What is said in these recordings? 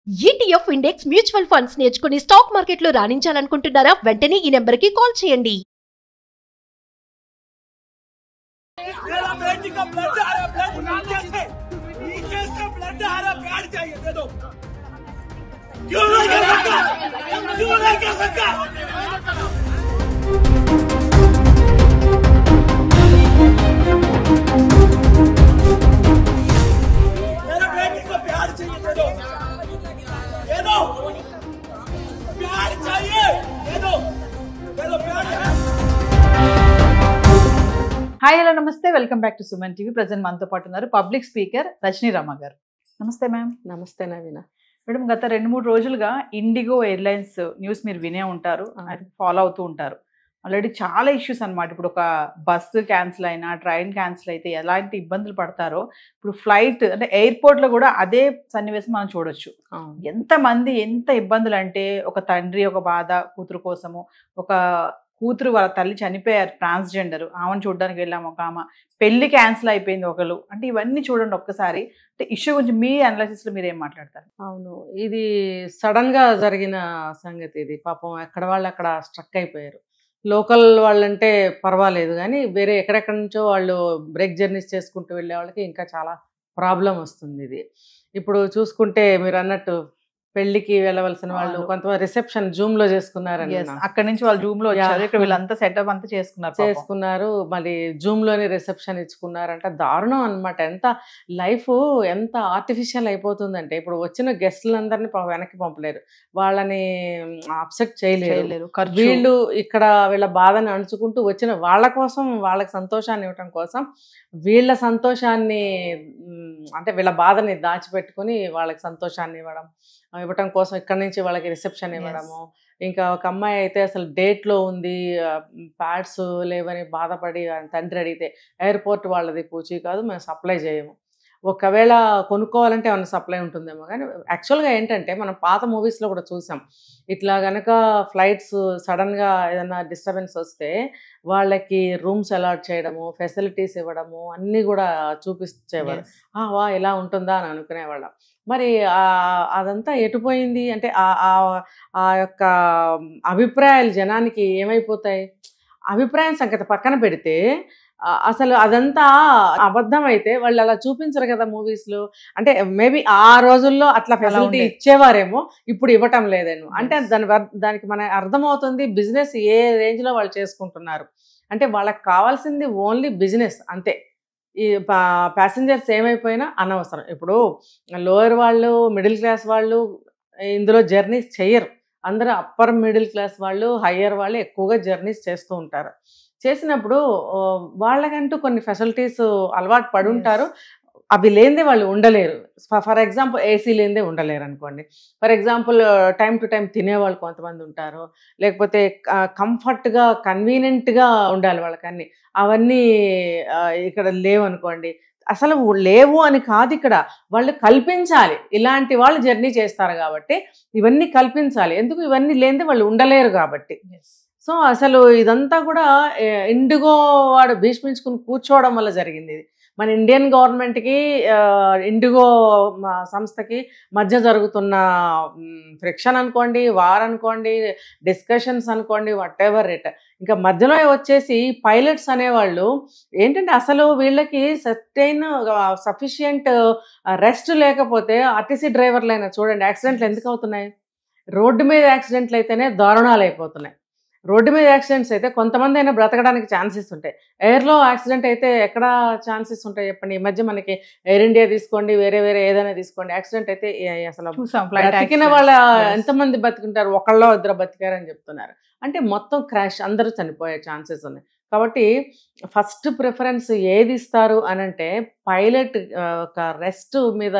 ETF index mutual funds నేర్చుకుని stock మార్కెట్లో రాణించాలనుకుంటున్నారా? వెంటనే ఈ నెంబర్కి కాల్ చేయండి. मेरा बेटी का ब्लड आ रहा है, नीचे से ब्लड आ रहा, प्यार चाहिए दे दो। क्यों नहीं कर सकता? क्यों नहीं कर सकता? मेरा बेटी को प्यार चाहिए दे दो, दे दो। प्यार चाहिए दे दो, दे दो प्यार। హాయ్ హలో నమస్తే, welcome back to Suman TV. Present మనతో పాటు ఉన్నారు పబ్లిక్ స్పీకర్ రజనీ రామ గారు. నమస్తే మ్యామ్. నమస్తే నవీన మేడం, గత 2-3 రోజులుగా ఇండిగో ఎయిర్లైన్స్ న్యూస్ మీరు వినే ఉంటారు, ఫాలో అవుతూ ఉంటారు. ఆల్రెడీ చాలా ఇష్యూస్ అనమాట. ఇప్పుడు ఒక బస్సు క్యాన్సిల్ అయినా, ట్రైన్ క్యాన్సిల్ అయితే ఎలాంటి ఇబ్బందులు పడతారో, ఇప్పుడు ఫ్లైట్ అంటే ఎయిర్పోర్ట్లో కూడా అదే సన్నివేశం మనం చూడొచ్చు. ఎంతమంది ఎంత ఇబ్బందులు అంటే, ఒక తండ్రి ఒక బాధ కూతురు కోసము, ఒక కూతురు వాళ్ళ తల్లి చనిపోయారు, ట్రాన్స్జెండర్, ఆమెను చూడడానికి వెళ్ళాము, ఒక ఆమె పెళ్లి క్యాన్సిల్ అయిపోయింది ఒకరు. అంటే ఇవన్నీ చూడండి ఒక్కసారి. అంటే ఇష్యూ గురించి మీ అనాలిసిస్లో మీరు ఏం మాట్లాడతారు? అవును, ఇది సడన్ గా జరిగిన సంగతి. ఇది పాపం ఎక్కడ వాళ్ళు అక్కడ స్ట్రక్ అయిపోయారు. లోకల్ వాళ్ళంటే పర్వాలేదు, కానీ వేరే ఎక్కడెక్కడి నుంచో వాళ్ళు బ్రేక్ జర్నీస్ చేసుకుంటూ వెళ్ళే వాళ్ళకి ఇంకా చాలా ప్రాబ్లం వస్తుంది. ఇది ఇప్పుడు చూసుకుంటే మీరు అన్నట్టు పెళ్లికి వెళ్ళవలసిన వాళ్ళు కొంతమంది రిసెప్షన్ జూమ్ లో చేసుకున్నారని, అక్కడి నుంచి వాళ్ళు జూమ్ లో వచ్చారు, ఇక్కడ వీళ్ళంతా సెటప్ అంతా చేసుకున్నారు. మళ్ళీ జూమ్ లోనే రిసెప్షన్ ఇచ్చుకున్నారంట. దారుణం అనమాట. ఎంత ఆర్టిఫిషియల్ అయిపోతుందంటే, ఇప్పుడు వచ్చిన గెస్టులందరినీ వెనక్కి పంపలేరు, వాళ్ళని అప్సెట్ చేయలేరు. వీళ్ళు ఇక్కడ వీళ్ళ బాధని అణుచుకుంటూ వచ్చిన వాళ్ళ కోసం, వాళ్ళకి సంతోషాన్ని ఇవ్వటం కోసం, వీళ్ళ సంతోషాన్ని అంటే వీళ్ళ బాధని దాచిపెట్టుకుని వాళ్ళకి సంతోషాన్ని ఇవ్వటం కోసం ఇక్కడ నుంచి వాళ్ళకి రిసెప్షన్ ఇవ్వడము. ఇంకా ఒక అమ్మాయి అయితే అసలు డేట్లో ఉంది, ప్యాడ్స్ లేవని బాధపడి తండ్రి అడిగితే, ఎయిర్పోర్ట్ వాళ్ళది పూచి కాదు, మేము సప్లై చేయము. ఒకవేళ కొనుక్కోవాలంటే ఏమైనా సప్లై ఉంటుందేమో, కానీ యాక్చువల్గా ఏంటంటే మనం పాత మూవీస్లో కూడా చూసాం, ఇట్లా కనుక ఫ్లైట్స్ సడన్గా ఏదైనా డిస్టర్బెన్స్ వస్తే వాళ్ళకి రూమ్స్ అలాట్ చేయడము, ఫెసిలిటీస్ ఇవ్వడము అన్నీ కూడా చూపించేవాళ్ళు. వా ఇలా ఉంటుందా అని అనుకునేవాళ్ళం. మరి అదంతా ఎటుపోయింది అంటే, ఆ యొక్క అభిప్రాయాలు జనానికి ఏమైపోతాయి? అభిప్రాయం సంగతి పక్కన పెడితే అసలు అదంతా అబద్ధం అయితే వాళ్ళు అలా చూపించరు కదా మూవీస్లో. అంటే మేబీ ఆ రోజుల్లో అట్లా ఫెసిలిటీ ఇచ్చేవారేమో, ఇప్పుడు ఇవ్వటం లేదేమో. అంటే దానికి మన అర్థమవుతుంది బిజినెస్ ఏ రేంజ్లో వాళ్ళు చేసుకుంటున్నారు. అంటే వాళ్ళకి కావాల్సింది ఓన్లీ బిజినెస్ అంతే. ఈ ప్యాసింజర్స్ ఏమైపోయినా అనవసరం. ఇప్పుడు లోయర్ వాళ్ళు, మిడిల్ క్లాస్ వాళ్ళు ఇందులో జర్నీస్ చెయ్యరు. అందరూ అప్పర్ మిడిల్ క్లాస్ వాళ్ళు, హయ్యర్ వాళ్ళు ఎక్కువగా జర్నీస్ చేస్తూ ఉంటారు. చేసినప్పుడు వాళ్ళకంటూ కొన్ని ఫెసిలిటీస్ అలవాటు పడి ఉంటారు, అవి లేనిదే వాళ్ళు ఉండలేరు. ఫర్ ఎగ్జాంపుల్ ఏసీ లేనిదే ఉండలేరు అనుకోండి. For example time to time తినేవాళ్ళు కొంతమంది ఉంటారు, లేకపోతే కంఫర్ట్గా కన్వీనియంట్గా ఉండాలి వాళ్ళకన్నీ. అవన్నీ ఇక్కడ లేవు అనుకోండి. అసలు లేవు అని కాదు, ఇక్కడ వాళ్ళు కల్పించాలి. ఇలాంటి వాళ్ళు జర్నీ చేస్తారు కాబట్టి ఇవన్నీ కల్పించాలి. ఎందుకు? ఇవన్నీ లేనిదే వాళ్ళు ఉండలేరు కాబట్టి. సో అసలు ఇదంతా కూడా ఇండిగో వాడు భీష్మించుకుని కూర్చోవడం వల్ల జరిగింది. ఇది మన ఇండియన్ గవర్నమెంట్కి ఇండిగో సంస్థకి మధ్య జరుగుతున్న ఫ్రిక్షన్ అనుకోండి, వార్ అనుకోండి, డిస్కషన్స్ అనుకోండి, వాట్ ఎవర్ ఇట్. ఇంకా మధ్యలో వచ్చేసి పైలట్స్ అనేవాళ్ళు ఏంటంటే, అసలు వీళ్ళకి సఫిషియంట్ రెస్ట్ లేకపోతే, ఆర్టీసీ డ్రైవర్లైనా చూడండి యాక్సిడెంట్లు ఎందుకు అవుతున్నాయి? రోడ్డు మీద యాక్సిడెంట్లు అయితేనే దారుణాలు అయిపోతున్నాయి. రోడ్డు మీద యాక్సిడెంట్స్ అయితే కొంతమంది అయినా బ్రతకడానికి ఛాన్సెస్ ఉంటాయి. ఎయిర్లో యాక్సిడెంట్ అయితే ఎక్కడ ఛాన్సెస్ ఉంటాయి చెప్పండి? ఈ మధ్య మనకి ఎయిర్ ఇండియా తీసుకోండి, వేరే ఏదైనా తీసుకోండి, యాక్సిడెంట్ అయితే అసలు బతికిన వాళ్ళ ఎంతమంది బతికుంటారు? ఒకళ్ళో ఇద్దరు బతికారని చెప్తున్నారు. అంటే మొత్తం క్రాష్, అందరూ చనిపోయే ఛాన్సెస్ ఉన్నాయి. కాబట్టి ఫస్ట్ ప్రిఫరెన్స్ ఏది ఇస్తారు అనంటే, పైలట్ ఒక రెస్ట్ మీద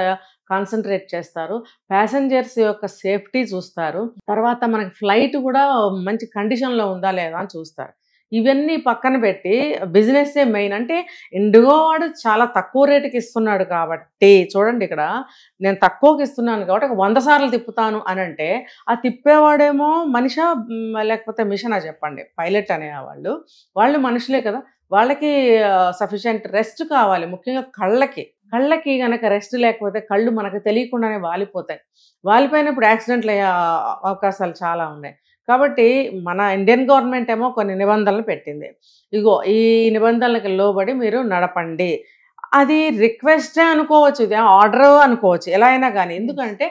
కాన్సన్ట్రేట్ చేస్తారు, ప్యాసింజర్స్ యొక్క సేఫ్టీ చూస్తారు, తర్వాత మనకి ఫ్లైట్ కూడా మంచి కండిషన్లో ఉందా లేదా అని చూస్తారు. ఇవన్నీ పక్కన పెట్టి బిజినెస్సే మెయిన్. అంటే ఇండిగో వాడు చాలా తక్కువ రేటుకి ఇస్తున్నాడు కాబట్టి, చూడండి ఇక్కడ నేను తక్కువకి ఇస్తున్నాను కాబట్టి ఒక 100 సార్లు తిప్పుతాను అని అంటే, ఆ తిప్పేవాడేమో మనిషా లేకపోతే మిషనా చెప్పండి? పైలట్ అనేవాళ్ళు వాళ్ళు మనుషులే కదా, వాళ్ళకి సఫిషియంట్ రెస్ట్ కావాలి, ముఖ్యంగా కళ్ళకి. కళ్ళకి గనక రెస్ట్ లేకపోతే కళ్ళు మనకు తెలియకుండానే వాలిపోతాయి. వాలిపోయినప్పుడు యాక్సిడెంట్లు అయ్యే అవకాశాలు చాలా ఉన్నాయి. కాబట్టి మన ఇండియన్ గవర్నమెంట్ ఏమో కొన్ని నిబంధనలు పెట్టింది. ఇగో ఈ నిబంధనలకు లోబడి మీరు నడపండి. అది రిక్వెస్టే అనుకోవచ్చు, ఇది ఆర్డర్ అనుకోవచ్చు, ఎలా అయినా కానీ. ఎందుకంటే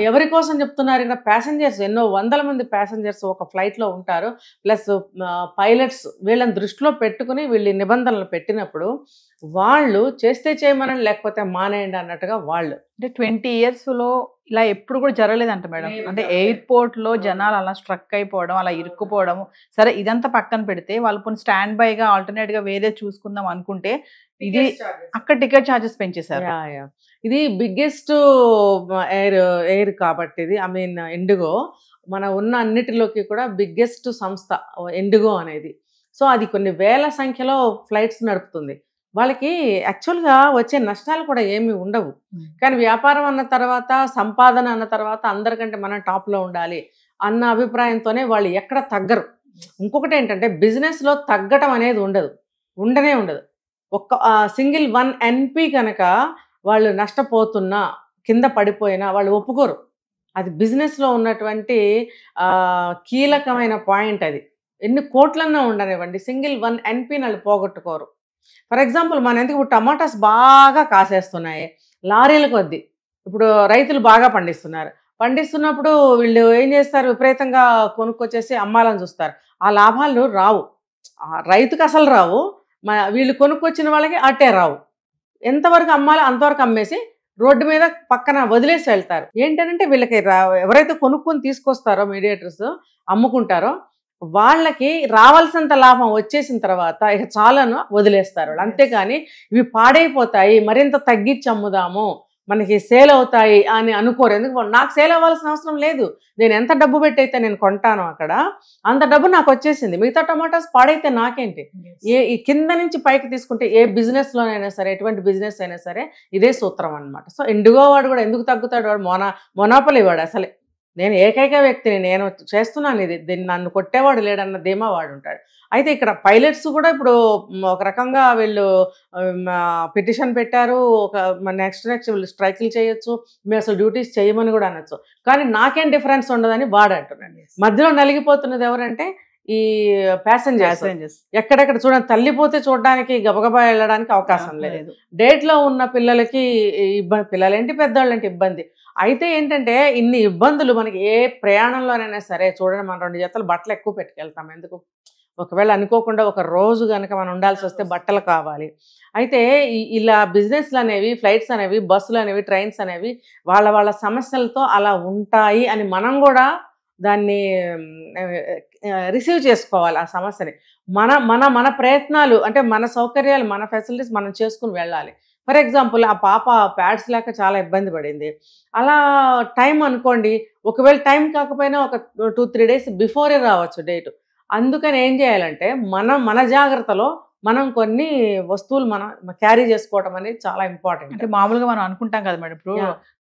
ఎవరి కోసం చెప్తున్నారు, ఇక్కడ ప్యాసింజర్స్ ఎన్నో వందల మంది ప్యాసింజర్స్ ఒక ఫ్లైట్లో ఉంటారు, ప్లస్ పైలట్స్, వీళ్ళని దృష్టిలో పెట్టుకుని వీళ్ళు నిబంధనలు పెట్టినప్పుడు వాళ్ళు చేస్తే చేయమని లేకపోతే మానేయండి అన్నట్టుగా వాళ్ళు. అంటే 20 yearsలో ఇలా ఎప్పుడు కూడా జరగలేదంట మేడం. అంటే ఎయిర్పోర్ట్లో జనాలు అలా స్ట్రక్ అయిపోవడం, అలా ఇరుక్కుపోవడం, సరే ఇదంతా పక్కన పెడితే వాళ్ళు కొన్ని స్టాండ్ బైగా ఆల్టర్నేట్గా వేరే చూసుకుందాం అనుకుంటే ఇది అక్కడ టికెట్ ఛార్జెస్ పెంచేశారు. ఇది బిగ్గెస్ట్ ఎయిర్ కాబట్టి ఇది, ఐ మీన్ ఇండిగో మన ఉన్న అన్నిటిలోకి కూడా బిగ్గెస్ట్ సంస్థ ఇండిగో అనేది. సో అది కొన్ని వేల సంఖ్యలో ఫ్లైట్స్ నడుపుతుంది. వాళ్ళకి యాక్చువల్గా వచ్చే నష్టాలు కూడా ఏమీ ఉండవు, కానీ వ్యాపారం అన్న తర్వాత, సంపాదన అన్న తర్వాత అందరికంటే మనం టాప్లో ఉండాలి అన్న అభిప్రాయంతోనే వాళ్ళు ఎక్కడ తగ్గరు. ఇంకొకటి ఏంటంటే బిజినెస్లో తగ్గటం అనేది ఉండనే ఉండదు. ఒక్క సింగిల్ 1 NP కనుక వాళ్ళు నష్టపోతున్నా, కింద పడిపోయినా వాళ్ళు ఒప్పుకోరు. అది బిజినెస్లో ఉన్నటువంటి కీలకమైన పాయింట్. అది ఎన్ని కోట్లన్నా ఉండనివ్వండి, సింగిల్ 1 NP వాళ్ళు పోగొట్టుకోరు. ఫర్ ఎగ్జాంపుల్ మన ఎందుకు ఇప్పుడు టమాటాస్ బాగా కాసేస్తున్నాయి లారీల కొద్దీ. ఇప్పుడు రైతులు బాగా పండిస్తున్నప్పుడు వీళ్ళు ఏం చేస్తారు, విపరీతంగా కొనుక్కొచ్చేసి అమ్మాలని చూస్తారు. ఆ లాభాలు రావు, రైతుకు అసలు రావు, వీళ్ళు కొనుక్కొచ్చిన వాళ్ళకి అట్టే రావు. ఎంతవరకు అమ్మాలో అంతవరకు అమ్మేసి రోడ్డు మీద పక్కన వదిలేసి వెళ్తారు. ఏంటంటే వీళ్ళకి ఎవరైతే కొనుక్కొని తీసుకొస్తారో మీడియేటర్స్ అమ్ముకుంటారో వాళ్ళకి రావాల్సినంత లాభం వచ్చేసిన తర్వాత ఇక చాలను వదిలేస్తారు. అంతేకాని ఇవి పాడైపోతాయి మరింత తగ్గించి అమ్ముదాము, మనకి సేల్ అవుతాయి అని అనుకోరు. ఎందుకు, నాకు సేల్ అవ్వాల్సిన అవసరం లేదు, నేను ఎంత డబ్బు పెట్టి అయితే నేను కొంటాను అక్కడ అంత డబ్బు నాకు వచ్చేసింది, మిగతా టమాటాస్ పాడైతే నాకేంటి. ఈ కింద నుంచి పైకి తీసుకుంటే ఏ బిజినెస్లోనైనా సరే, ఎటువంటి బిజినెస్ అయినా సరే ఇదే సూత్రం అనమాట. సో ఇండిగో వాడు కూడా ఎందుకు తగ్గుతాడు, వాడు మొనాపలి వాడు. అసలే నేను ఏకైక వ్యక్తిని, నేను చేస్తున్నాను ఇది, దీన్ని నన్ను కొట్టేవాడు లేడన్న ధీమా వాడు ఉంటాడు. అయితే ఇక్కడ పైలట్స్ కూడా ఇప్పుడు ఒక రకంగా వీళ్ళు పిటిషన్ పెట్టారు, నెక్స్ట్ వీళ్ళు స్ట్రైకులు చేయొచ్చు, మేము అసలు డ్యూటీస్ చేయమని కూడా అనొచ్చు, కానీ నాకేం డిఫరెన్స్ ఉండదని వాడు అంటున్నాడు. మధ్యలో నలిగిపోతున్నది ఎవరంటే ఈ ప్యాసింజర్స్. ఎక్కడెక్కడ చూడండి, తల్లిపోతే చూడడానికి గబగబా వెళ్ళడానికి అవకాశం లేదు. డేట్లో ఉన్న పిల్లలకి ఇబ్బంది, పిల్లలేంటి పెద్దవాళ్ళంటే ఇబ్బంది. అయితే ఏంటంటే ఇన్ని ఇబ్బందులు మనకి ఏ ప్రయాణంలోనైనా సరే చూడండి, మనం 2 జతలు బట్టలు ఎక్కువ పెట్టుకెళ్తాం. ఎందుకు, ఒకవేళ అనుకోకుండా ఒక రోజు కనుక మనం ఉండాల్సి వస్తే బట్టలు కావాలి. అయితే ఇలా బిజినెస్లు అనేవి, ఫ్లైట్స్ అనేవి, బస్సులు అనేవి, ట్రైన్స్ అనేవి వాళ్ళ సమస్యలతో అలా ఉంటాయి అని మనం కూడా దాన్ని రిసీవ్ చేసుకోవాలి. ఆ సమస్యని మన ప్రయత్నాలు అంటే మన సౌకర్యాలు, మన ఫెసిలిటీస్ మనం చేసుకుని వెళ్ళాలి. ఫర్ ఎగ్జాంపుల్ ఆ పాప ప్యాడ్స్ లేక చాలా ఇబ్బంది పడింది. అలా టైం అనుకోండి, ఒకవేళ టైం కాకపోయినా ఒక 2-3 days బిఫోరే రావచ్చు డేటు. అందుకని ఏం చేయాలంటే మన జాగ్రత్తలో మనం కొన్ని వస్తువులు మనం క్యారీ చేసుకోవడం అనేది చాలా ఇంపార్టెంట్. అంటే మామూలుగా మనం అనుకుంటాం కదా మేడం, ఇప్పుడు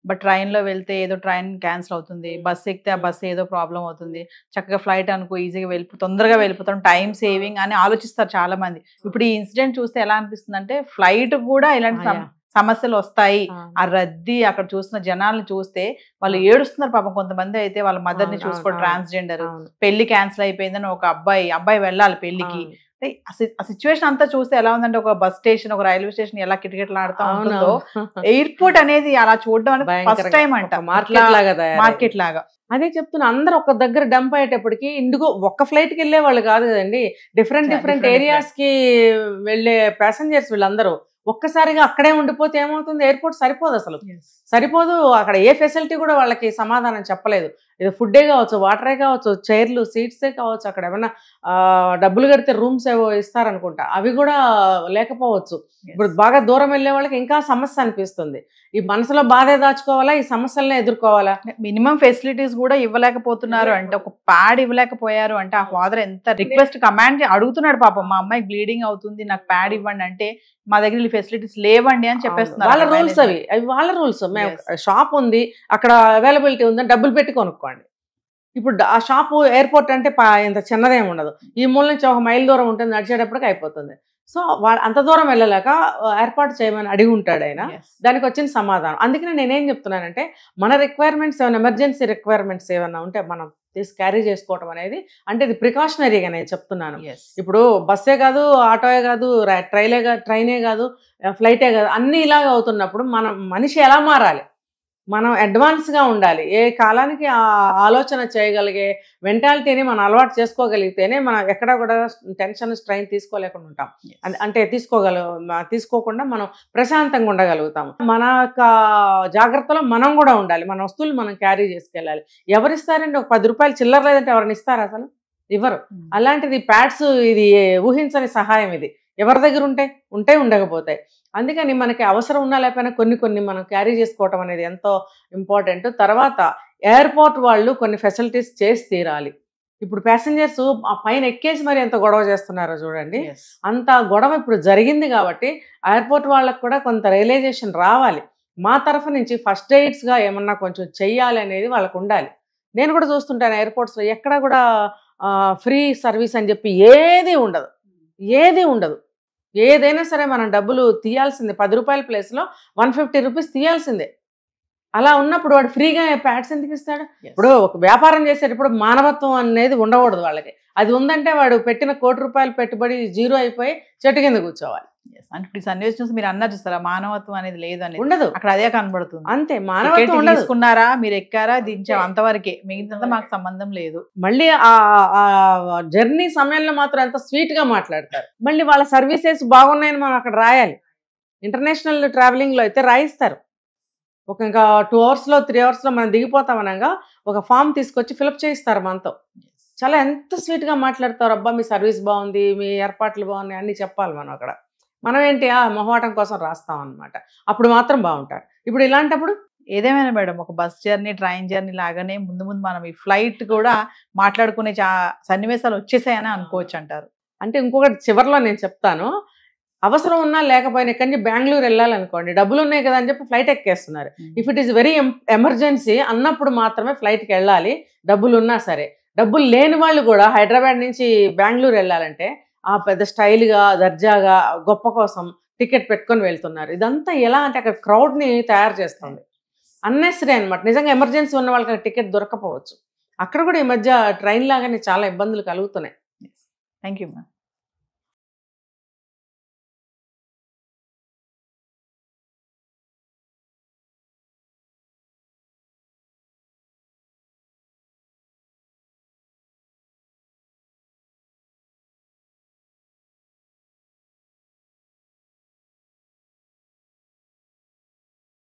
బట్ ట్రైన్లో వెళ్తే ఏదో ట్రైన్ క్యాన్సిల్ అవుతుంది, బస్ ఎక్కితే ఆ బస్సు ఏదో ప్రాబ్లం అవుతుంది, చక్కగా ఫ్లైట్ అనుకో ఈజీగా తొందరగా వెళ్ళిపోతాం, టైం సేవింగ్ అని ఆలోచిస్తారు చాలా మంది. ఇప్పుడు ఈ ఇన్సిడెంట్ చూస్తే ఎలా అనిపిస్తుంది అంటే ఫ్లైట్ కూడా ఇలాంటి సమస్యలు వస్తాయి. ఆ రద్దీ, అక్కడ చూసిన జనాలను చూస్తే వాళ్ళు ఏడుస్తున్నారు పాపం. కొంతమంది అయితే వాళ్ళ మదర్ ని చూసుకోవడం, ట్రాన్స్జెండర్, పెళ్లి క్యాన్సిల్ అయిపోయిందని ఒక అబ్బాయి వెళ్ళాలి పెళ్లికి. ఆ సిచ్యువేషన్ అంతా చూస్తే ఎలా ఉందంటే, ఒక బస్ స్టేషన్, ఒక రైల్వే స్టేషన్ ఎలా కిటకిటలాడుతూ ఉంటుందో, ఎయిర్పోర్ట్ అనేది అలా చూడడం అనేది ఫస్ట్ టైం అంట, మార్కెట్ లాగా. అదే చెప్తున్నా, అందరూ ఒక దగ్గర డంప్ అయ్యేటప్పటికి ఇండిగో ఒక్క ఫ్లైట్కి వెళ్ళే వాళ్ళు కాదు కదండి, డిఫరెంట్ ఏరియాస్ కి వెళ్ళే ప్యాసింజర్స్ వీళ్ళందరూ ఒక్కసారిగా అక్కడే ఉండిపోతే ఏమవుతుంది, ఎయిర్పోర్ట్ సరిపోదు. అక్కడ ఏ ఫెసిలిటీ కూడా వాళ్ళకి సమాధానం చెప్పలేదు. ఇది ఫుడ్డే కావచ్చు, వాటరే కావచ్చు, చైర్లు, సీట్సే కావచ్చు, అక్కడ ఏమన్నా డబ్బులు కడితే రూమ్స్ ఏవో ఇస్తారనుకుంటా, అవి కూడా లేకపోవచ్చు. ఇప్పుడు బాగా దూరం వెళ్ళే వాళ్ళకి ఇంకా సమస్య అనిపిస్తుంది. ఈ మనసులో బాధే దాచుకోవాలా, ఈ సమస్యలనే ఎదుర్కోవాలా? మినిమం ఫెసిలిటీస్ కూడా ఇవ్వలేకపోతున్నారు అంటే, ఒక ప్యాడ్ ఇవ్వలేకపోయారు అంటే ఆ ఫాదర్ ఎంత రిక్వెస్ట్ కమాండ్ అడుగుతున్నాడు పాపం, మా అమ్మాయికి బ్లీడింగ్ అవుతుంది, నాకు ప్యాడ్ ఇవ్వండి అంటే, మా దగ్గర ఫెసిలిటీస్ లేవండి అని చెప్పేస్తున్నారు. వాళ్ళ రూల్స్ అవి వాళ్ళ రూల్స్. మేము షాప్ ఉంది, అక్కడ అవైలబిలిటీ ఉందని డబ్బులు పెట్టి కొనుక్కోండి. ఇప్పుడు ఆ షాపు ఎయిర్పోర్ట్ అంటే ఇంత చిన్నదేమి ఉండదు, ఈ మూల నుంచి 1 మైల్ దూరం ఉంటుంది, నడిచేటప్పటికి అయిపోతుంది. సో అంత దూరం వెళ్ళలేక ఏర్పాటు చేయమని అడిగి ఉంటాడు ఆయన. Yes. దానికి వచ్చిన సమాధానం. అందుకని నేనేం చెప్తున్నానంటే మన రిక్వైర్మెంట్స్ ఏమైనా ఎమర్జెన్సీ రిక్వైర్మెంట్స్ ఏమైనా ఉంటే మనం క్యారీ చేసుకోవడం అనేది అంటే ఇది ప్రికాషనరీగా నేను చెప్తున్నాను. Yes. ఇప్పుడు బస్సే కాదు, ఆటోయే కాదు, ట్రైనే కాదు, ఫ్లైటే కాదు, అన్నీ ఇలాగ అవుతున్నప్పుడు మనం మనిషి ఎలా మారాలి, మనం అడ్వాన్స్గా ఉండాలి. ఏ కాలానికి ఆ ఆలోచన చేయగలిగే మెంటాలిటీని మనం అలవాటు చేసుకోగలిగితేనే మనం ఎక్కడ కూడా టెన్షన్ స్ట్రెయిన్ తీసుకోలేకుండా ఉంటాం. అంటే తీసుకోకుండా మనం ప్రశాంతంగా ఉండగలుగుతాం. మన యొక్క జాగ్రత్తలో మనం కూడా ఉండాలి. మన వస్తువులు మనం క్యారీ చేసుకెళ్ళాలి. ఎవరిస్తారండి? ఒక 10 రూపాయలు చిల్లర లేదంటే ఎవరిని ఇస్తారా? అసలు ఇవ్వరు. అలాంటిది ప్యాడ్స్, ఇది ఊహించని సహాయం. ఇది ఎవరి దగ్గర ఉంటే ఉండకపోతాయి. అందుకని మనకి అవసరం ఉన్నా లేకపోయినా కొన్ని మనం క్యారీ చేసుకోవటం అనేది ఎంతో ఇంపార్టెంట్. తర్వాత ఎయిర్పోర్ట్ వాళ్ళు కొన్ని ఫెసిలిటీస్ చేసి తీరాలి. ఇప్పుడు ప్యాసింజర్స్ ఆ పైన ఎక్కేసి మరి ఎంత గొడవ చేస్తున్నారో చూడండి. Yes. అంత గొడవ ఇప్పుడు జరిగింది కాబట్టి ఎయిర్పోర్ట్ వాళ్ళకు కూడా కొంత రియలైజేషన్ రావాలి. మా తరఫు నుంచి ఫస్ట్ ఎయిడ్స్గా ఏమన్నా కొంచెం చెయ్యాలి అనేది వాళ్ళకు ఉండాలి. నేను కూడా చూస్తుంటాను ఎయిర్పోర్ట్స్లో ఎక్కడ కూడా ఫ్రీ సర్వీస్ అని చెప్పి ఏది ఉండదు. ఏదైనా సరే మనం డబ్బులు తీయాల్సిందే. 10 రూపాయల ప్లేస్లో 150 రూపీస్ తీయాల్సిందే. అలా ఉన్నప్పుడు వాడు ఫ్రీగా ప్యాడ్స్ ఎందుకు ఇస్తాడు? ఇప్పుడు ఒక వ్యాపారం చేసేటప్పుడు మానవత్వం అనేది ఉండకూడదు వాళ్ళకి. అది ఉందంటే వాడు పెట్టిన ₹1 కోటి పెట్టుబడి జీరో అయిపోయి చెట్టు కింద కూర్చోవాలి. అంటే ఇప్పుడు సన్నివేశం చూసి మీరు అన్నారు చూస్తారా, మానవత్వం అనేది లేదు అనేది ఉండదు అక్కడ, అదే కనబడుతుంది. అంతే, మానవత్వం ఉండదు. తీసుకున్నారా, మీరు ఎక్కారా, దించాం, అంతవరకే, మిగతా మాకు సంబంధం లేదు. మళ్ళీ ఆ జర్నీ సమయంలో మాత్రం ఎంత స్వీట్ గా మాట్లాడతారు. మళ్ళీ వాళ్ళ సర్వీసెస్ బాగున్నాయని మనం అక్కడ రాయాలి. ఇంటర్నేషనల్ ట్రావెలింగ్ లో అయితే రాయిస్తారు. ఇంకా 2 అవర్స్లో 3 అవర్స్లో మనం దిగిపోతాం అనగా ఒక ఫామ్ తీసుకొచ్చి ఫిలప్ చేయిస్తారు మనతో. చాలా ఎంత స్వీట్గా మాట్లాడతారు. అబ్బా మీ సర్వీస్ బాగుంది, మీ ఏర్పాట్లు బాగున్నాయి అన్నీ చెప్పాలి మనం అక్కడ. మనం ఏంటి మొహమాటం కోసం రాస్తాం అనమాట. అప్పుడు మాత్రం బాగుంటారు. ఇప్పుడు ఇలాంటప్పుడు ఏదేమైనా మేడం, ఒక బస్ జర్నీ, ట్రైన్ జర్నీ లాగానే ముందు మనం ఈ ఫ్లైట్ కూడా మాట్లాడుకునే సన్నివేశాలు వచ్చేసాయని అనుకోవచ్చు అంటారు. అంటే ఇంకొకటి చివరిలో నేను చెప్తాను. అవసరం ఉన్నా లేకపోయినా ఇక్కడి నుంచి బెంగళూరు వెళ్ళాలనుకోండి, డబ్బులు ఉన్నాయి కదా అని చెప్పి ఫ్లైట్ ఎక్కేస్తున్నారు. If it is very emergency అన్నప్పుడు మాత్రమే ఫ్లైట్కి వెళ్ళాలి, డబ్బులు ఉన్నా సరే. డబ్బులు లేని వాళ్ళు కూడా హైదరాబాద్ నుంచి బెంగళూరు వెళ్ళాలంటే ఆ పెద్ద స్టైల్గా, దర్జాగా, గొప్ప కోసం టికెట్ పెట్టుకొని వెళ్తున్నారు. ఇదంతా ఎలా అంటే అక్కడ క్రౌడ్ని తయారు చేస్తుంది. అన్నెసరీ అనమాట. నిజంగా ఎమర్జెన్సీ ఉన్న వాళ్ళకి టికెట్ దొరకపోవచ్చు. అక్కడ కూడా ఈ మధ్య ట్రైన్ లాగానే చాలా ఇబ్బందులు కలుగుతున్నాయి. Thank you ma'am.